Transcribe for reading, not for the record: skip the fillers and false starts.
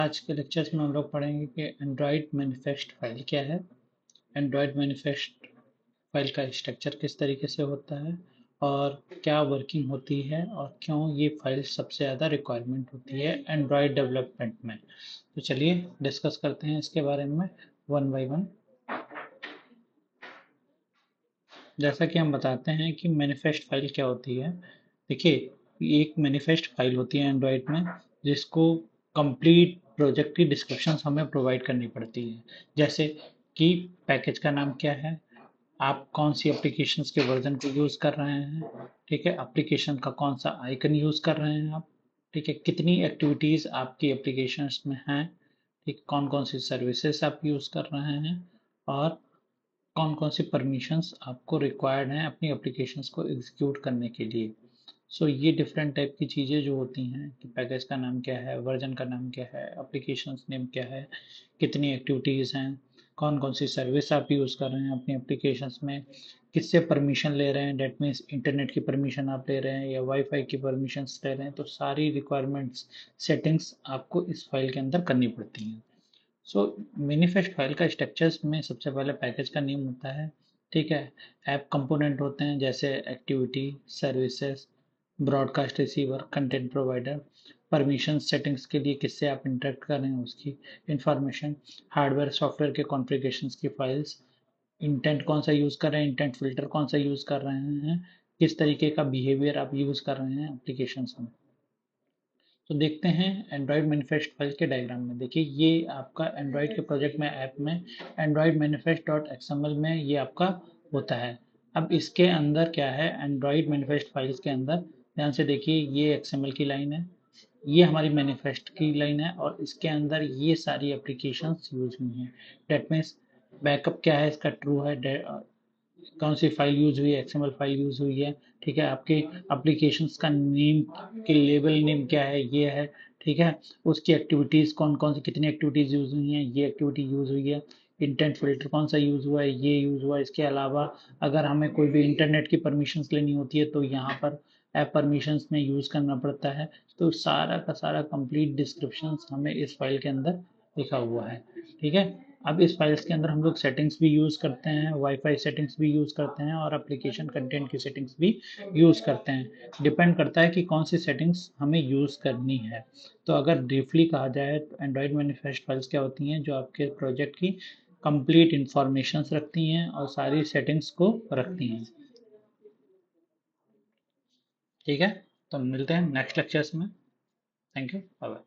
आज के लेक्चर्स में हम लोग पढ़ेंगे कि एंड्रॉयड मैनिफेस्ट फाइल क्या है, एंड्रॉयड मैनिफेस्ट फाइल का स्ट्रक्चर किस तरीके से होता है और क्या वर्किंग होती है और क्यों ये फाइल सबसे ज़्यादा रिक्वायरमेंट होती है एंड्रॉयड डेवलपमेंट में। तो चलिए डिस्कस करते हैं इसके बारे में वन बाय वन। जैसा कि हम बताते हैं कि मैनिफेस्ट फाइल क्या होती है। देखिए, एक मैनिफेस्ट फाइल होती है एंड्रॉयड में जिसको कंप्लीट प्रोजेक्ट की डिस्क्रिप्शन हमें प्रोवाइड करनी पड़ती है। जैसे कि पैकेज का नाम क्या है, आप कौन सी एप्लीकेशंस के वर्जन को यूज़ कर रहे हैं, ठीक है, एप्लीकेशन का कौन सा आइकन यूज़ कर रहे हैं आप, ठीक है, कितनी एक्टिविटीज़ आपकी एप्लीकेशंस में हैं, ठीक, कौन कौन सी सर्विसेज आप यूज़ कर रहे हैं और कौन कौन सी परमिशंस आपको रिक्वायर्ड हैं अपनी एप्लीकेशंस को एग्जीक्यूट करने के लिए। सो ये डिफरेंट टाइप की चीज़ें जो होती हैं कि पैकेज का नाम क्या है, वर्जन का नाम क्या है, एप्लीकेशंस नेम क्या है, कितनी एक्टिविटीज़ हैं, कौन कौन सी सर्विस आप यूज़ कर रहे हैं अपनी एप्लीकेशंस में, किससे परमिशन ले रहे हैं, डेट मीन्स इंटरनेट की परमिशन आप ले रहे हैं या वाईफाई की परमिशंस ले रहे हैं। तो सारी रिक्वायरमेंट्स सेटिंग्स आपको इस फाइल के अंदर करनी पड़ती हैं। सो मैनिफेस्ट फाइल का स्ट्रक्चर्स में सबसे पहले पैकेज का नेम होता है, ठीक है। ऐप कंपोनेंट होते हैं जैसे activity, services, broadcast receiver, content provider, permission settings के लिए किससे आप इंटरेक्ट कर रहे हैं उसकी इंफॉर्मेशन, हार्डवेयर सॉफ्टवेयर के कॉन्फ़िगरेशंस की फाइल्स, इंटेंट कौन सा यूज़ कर रहे हैं, इंटेंट फिल्टर कौन सा यूज़ कर रहे हैं, किस तरीके का बिहेवियर आप यूज़ कर रहे हैं एप्लीकेशंस में। तो देखते हैं एंड्रॉयड मैनिफेस्ट फाइल के डायग्राम में। देखिए, ये आपका एंड्रॉयड के प्रोजेक्ट में ऐप में एंड्रॉयड मैनिफेस्ट डॉट एक्सएमएल में ये आपका होता है। अब इसके अंदर क्या है, एंड्रॉयड मैनिफेस्ट फाइल्स के अंदर ध्यान से देखिए, ये एक्सएमएल की लाइन है, ये हमारी मैनिफेस्ट की लाइन है और इसके अंदर ये सारी एप्लीकेशंस यूज हुई हैं। डेट मीन्स बैकअप क्या है इसका, ट्रू है, कौन सी फाइल यूज हुई है, एक्सएमएल फाइल यूज हुई है, ठीक है, आपके एप्लीकेशंस का नेम के लेबल नेम क्या है, ये है, ठीक है, उसकी एक्टिविटीज कौन कौन सी कितनी एक्टिविटीज यूज हुई हैं, ये एक्टिविटी यूज हुई है, इंटेंट फिल्टर कौन सा यूज हुआ है, ये यूज हुआ है। इसके अलावा अगर हमें कोई भी इंटरनेट की परमिशंस लेनी होती है तो यहाँ पर ऐप परमिशंस में यूज करना पड़ता है। तो सारा का सारा कंप्लीट डिस्क्रिप्शन हमें इस फाइल के अंदर लिखा हुआ है, ठीक है। अब इस फाइल्स के अंदर हम लोग सेटिंग्स भी यूज़ करते हैं, वाईफाई सेटिंग्स भी यूज़ करते हैं और एप्लीकेशन कंटेंट की सेटिंग्स भी यूज़ करते हैं। डिपेंड करता है कि कौन सी सेटिंग्स हमें यूज़ करनी है। तो अगर ब्रीफली कहा जाए तो एंड्रॉयड मैनिफेस्ट फाइल्स क्या होती हैं, जो आपके प्रोजेक्ट की कंप्लीट इंफॉर्मेशन रखती हैं और सारी सेटिंग्स को रखती हैं, ठीक है। तो मिलते हैं नेक्स्ट लेक्चर्स में। Thank you, bye bye.